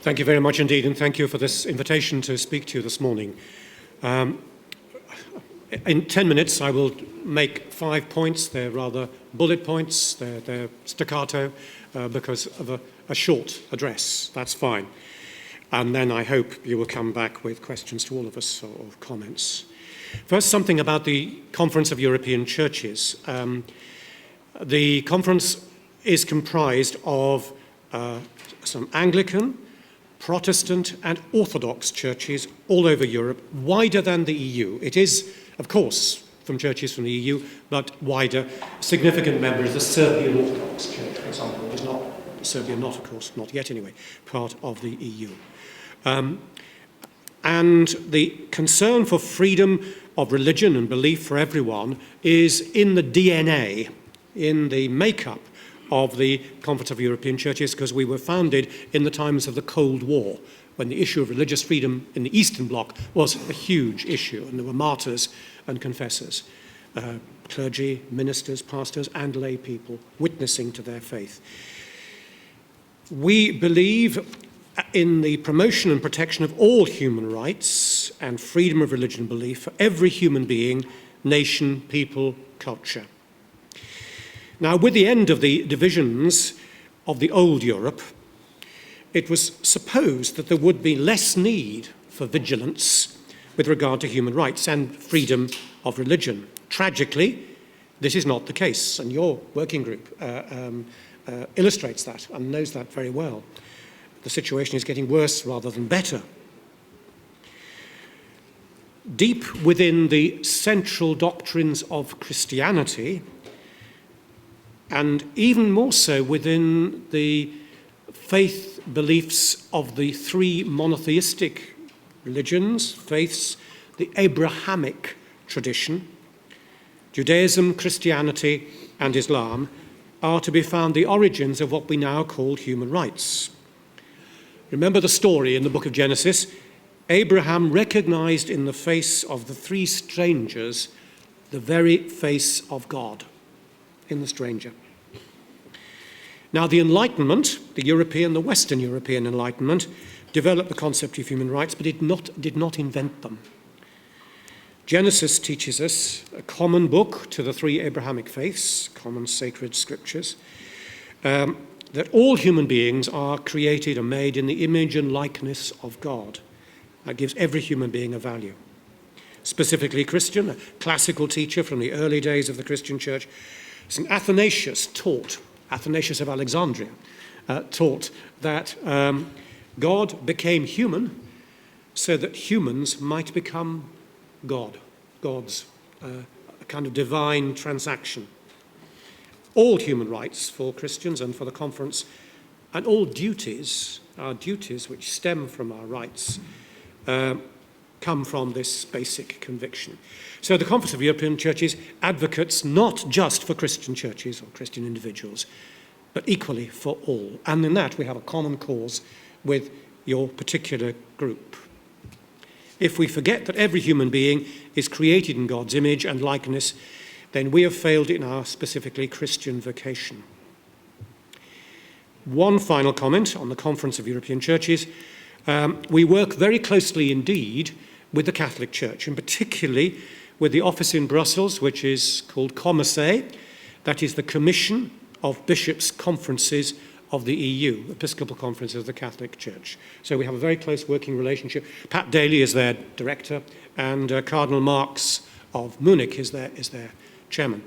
Thank you very much indeed, and thank you for this invitation to speak to you this morning. In 10 minutes, I will make 5 points. They're rather bullet points. They're staccato because of a short address. That's fine. And then I hope you will come back with questions to all of us or comments. First, something about the Conference of European Churches. The conference is comprised of some Anglican, Protestant and Orthodox churches all over Europe, wider than the EU. It is, of course, from churches from the EU, but wider. Significant member is the Serbian Orthodox Church, for example. It is not, Serbia not, of course, not yet anyway, part of the EU. And the concern for freedom of religion and belief for everyone is in the DNA, in the makeup of the Conference of European Churches, because we were founded in the times of the Cold War, when the issue of religious freedom in the Eastern Bloc was a huge issue, and there were martyrs and confessors, clergy, ministers, pastors, and lay people witnessing to their faith. We believe in the promotion and protection of all human rights and freedom of religion and belief for every human being, nation, people, culture. Now, with the end of the divisions of the old Europe, it was supposed that there would be less need for vigilance with regard to human rights and freedom of religion. Tragically, this is not the case, and your working group illustrates that and knows that very well. The situation is getting worse rather than better. Deep within the central doctrines of Christianity, and even more so within the faith beliefs of the three monotheistic religions, faiths, the Abrahamic tradition, Judaism, Christianity, and Islam, are to be found the origins of what we now call human rights. Remember the story in the book of Genesis. Abraham recognized in the face of the three strangers the very face of God in the stranger. Now, the Enlightenment, the Western European Enlightenment, developed the concept of human rights, but did not invent them. Genesis teaches us, a common book to the three Abrahamic faiths, common sacred scriptures, that all human beings are created and made in the image and likeness of God. That gives every human being a value. Specifically Christian, a classical teacher from the early days of the Christian church, St. Athanasius of Alexandria, taught that God became human so that humans might become gods, a kind of divine transaction. All human rights for Christians and for the conference, and all duties, our duties which stem from our rights, come from this basic conviction. So the Conference of European Churches advocates not just for Christian churches or Christian individuals, but equally for all. And in that we have a common cause with your particular group. If we forget that every human being is created in God's image and likeness, then we have failed in our specifically Christian vocation. One final comment on the Conference of European Churches. We work very closely indeed with the Catholic Church, and particularly with the office in Brussels, which is called COMICE, that is the Commission of Bishops' Conferences of the EU, Episcopal Conferences of the Catholic Church. So we have a very close working relationship. Pat Daly is their director, and Cardinal Marx of Munich is their chairman.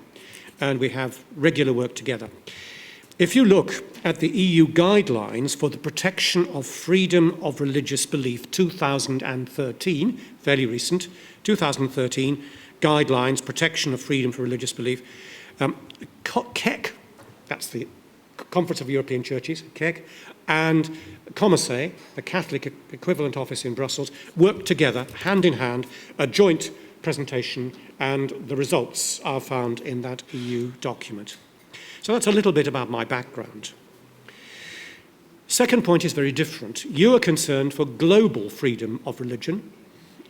And we have regular work together. If you look at the EU guidelines for the protection of freedom of religious belief, 2013, fairly recent, 2013, guidelines, protection of freedom for religious belief, KEC, that's the Conference of European Churches, KEC, and COMICE, the Catholic equivalent office in Brussels, work together, hand in hand, a joint presentation, and the results are found in that EU document. So that's a little bit about my background. Second point is very different. You are concerned for global freedom of religion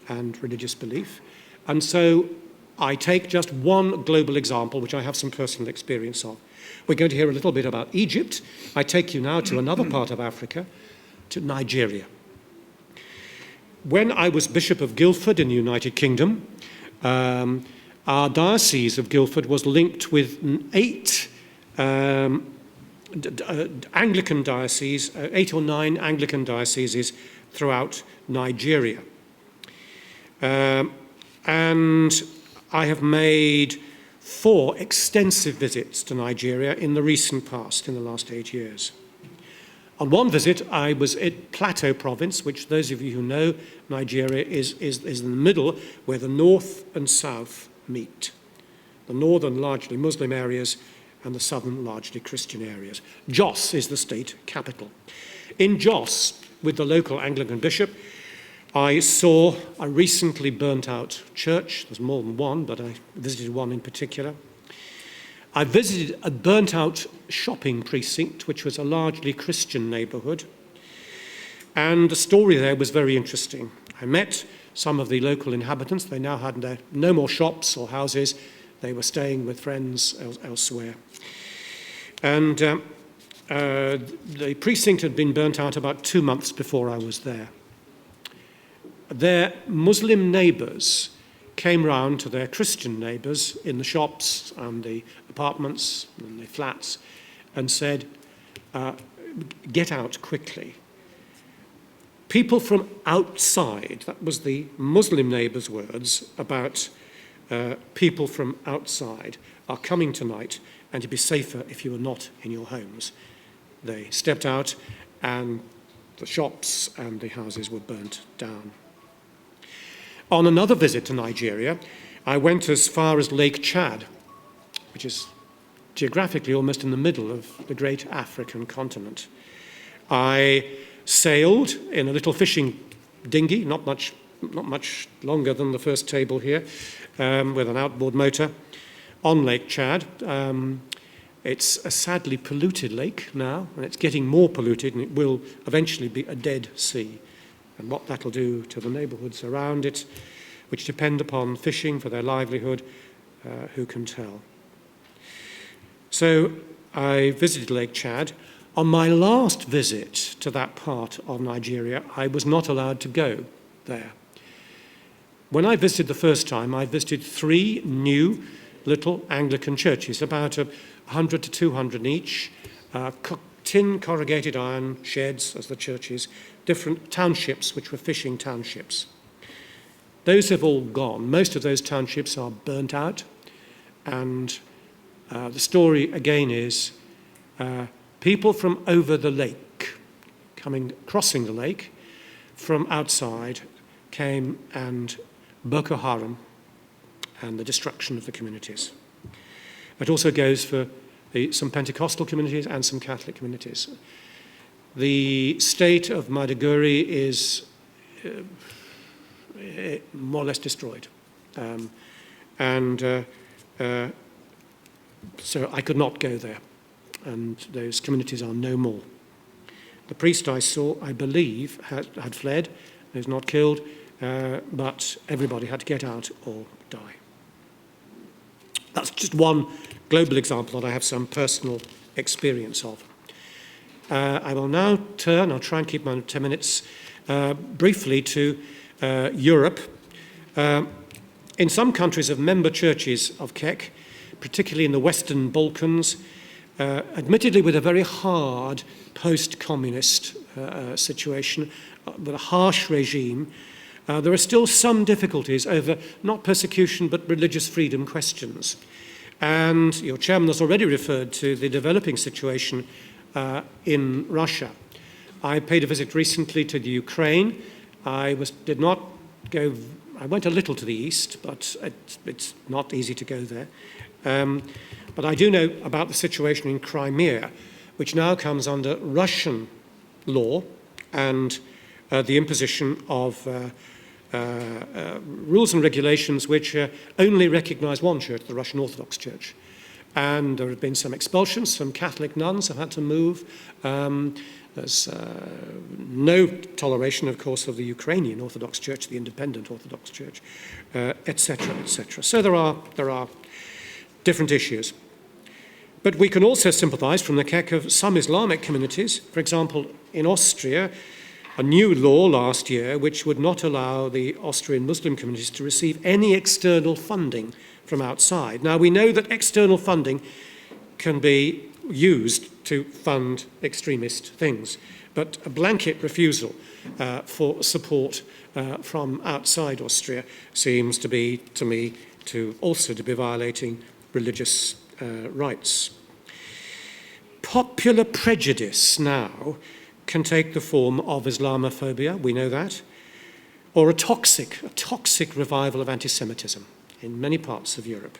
and religious belief, and so I take just one global example, which I have some personal experience of. We're going to hear a little bit about Egypt. I take you now to another part of Africa, to Nigeria. When I was Bishop of Guildford in the United Kingdom, our diocese of Guildford was linked with 8 Anglican dioceses, 8 or 9 Anglican dioceses throughout Nigeria. And I have made 4 extensive visits to Nigeria in the recent past, in the last 8 years. On one visit, I was at Plateau Province, which those of you who know Nigeria is in the middle, where the north and south meet. The northern largely Muslim areas and the southern largely Christian areas. Jos is the state capital. In Jos, with the local Anglican bishop, I saw a recently burnt out church. There's more than one, but I visited one in particular. I visited a burnt out shopping precinct, which was a largely Christian neighbourhood. And the story there was very interesting. I met some of the local inhabitants. They now had no more shops or houses. They were staying with friends elsewhere. And the precinct had been burnt out about 2 months before I was there. Their Muslim neighbours came round to their Christian neighbours in the shops and the apartments and the flats and said, get out quickly. People from outside, that was the Muslim neighbours' words about people from outside, are coming tonight, and to be safer if you are not in your homes. They stepped out and the shops and the houses were burnt down. On another visit to Nigeria, I went as far as Lake Chad, which is geographically almost in the middle of the great African continent. I sailed in a little fishing dinghy, not much longer than the first table here, with an outboard motor on Lake Chad. It's a sadly polluted lake now, and it's getting more polluted, and it will eventually be a dead sea. And what that'll do to the neighbourhoods around it, which depend upon fishing for their livelihood, who can tell? So I visited Lake Chad. On my last visit to that part of Nigeria, I was not allowed to go there. When I visited the first time, I visited 3 new little Anglican churches, about 100 to 200 each, tin corrugated iron sheds as the churches, different townships which were fishing townships. Those have all gone. Most of those townships are burnt out, and the story again is people from over the lake, crossing the lake from outside, came, and Boko Haram and the destruction of the communities. It also goes for some Pentecostal communities and some Catholic communities. The state of Maiduguri is more or less destroyed. So I could not go there, and those communities are no more. The priest I saw, I believe, had fled, he was not killed, but everybody had to get out or die. That's just one global example that I have some personal experience of. I will now turn, I'll try and keep my 10 minutes, briefly to Europe. In some countries of member churches of KEK, particularly in the Western Balkans, admittedly with a very hard post-communist situation, with a harsh regime, there are still some difficulties over not persecution but religious freedom questions. And your chairman has already referred to the developing situation in Russia. I paid a visit recently to the Ukraine. I went a little to the east, but it's not easy to go there. But I do know about the situation in Crimea, which now comes under Russian law and the imposition of rules and regulations which only recognize one church, the Russian Orthodox Church. And there have been some expulsions. Some Catholic nuns have had to move. There's no toleration, of course, of the Ukrainian Orthodox Church, the independent Orthodox Church, etc., etc. So there are different issues. But we can also sympathize from the KEK of some Islamic communities. For example, in Austria, a new law last year which would not allow the Austrian Muslim communities to receive any external funding from outside. Now, we know that external funding can be used to fund extremist things, but a blanket refusal for support from outside Austria seems to be, to me, to be violating religious rights. Popular prejudice now can take the form of Islamophobia, we know that, or a toxic revival of anti-Semitism in many parts of Europe.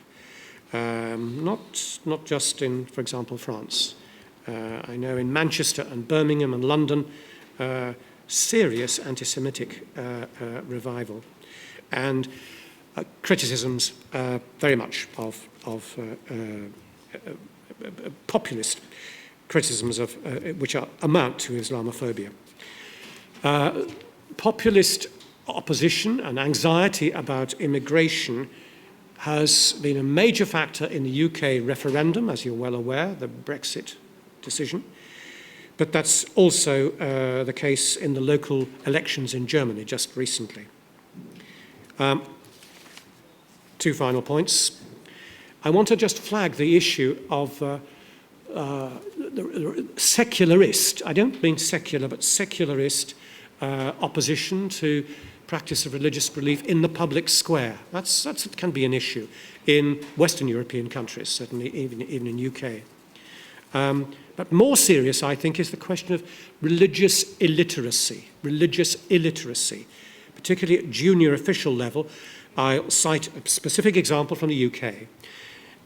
Not just in, for example, France. I know in Manchester and Birmingham and London, serious anti-Semitic revival, and criticisms very much of populist criticisms of which amount to Islamophobia. Populist opposition and anxiety about immigration has been a major factor in the UK referendum, as you're well aware, the Brexit decision. But that's also the case in the local elections in Germany just recently. Two final points. I want to just flag the issue of the secularist, I don't mean secular, but secularist opposition to practice of religious belief in the public square. That can be an issue in Western European countries, certainly even in UK. But more serious, I think, is the question of religious illiteracy, particularly at junior official level. I'll cite a specific example from the UK.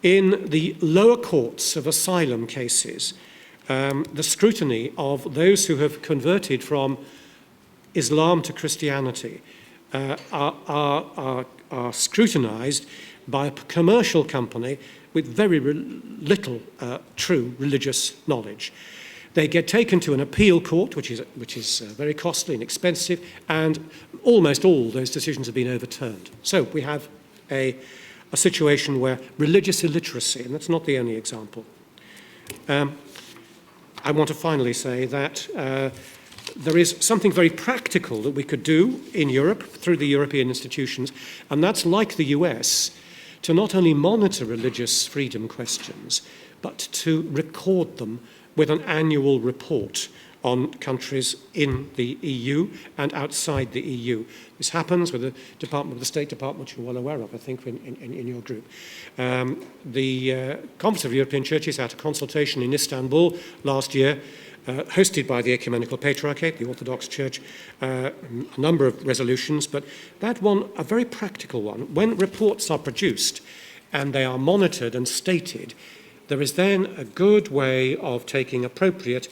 In the lower courts of asylum cases, the scrutiny of those who have converted from Islam to Christianity are scrutinized by a commercial company with very little true religious knowledge. They get taken to an appeal court, which is very costly and expensive, and almost all those decisions have been overturned. So we have a situation where religious illiteracy, and that's not the only example. I want to finally say that there is something very practical that we could do in Europe through the European institutions, and that's, like the US, to not only monitor religious freedom questions, but to record them with an annual report on countries in the EU and outside the EU. This happens with the State Department, which you're well aware of, I think, in your group. The Conference of European Churches had a consultation in Istanbul last year, hosted by the Ecumenical Patriarchate, the Orthodox Church, a number of resolutions, but that one, a very practical one. When reports are produced and they are monitored and stated, there is then a good way of taking appropriate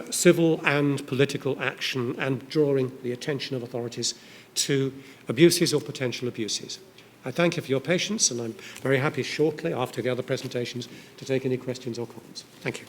civil and political action and drawing the attention of authorities to abuses or potential abuses. I thank you for your patience, and I'm very happy shortly, after the other presentations, to take any questions or comments. Thank you.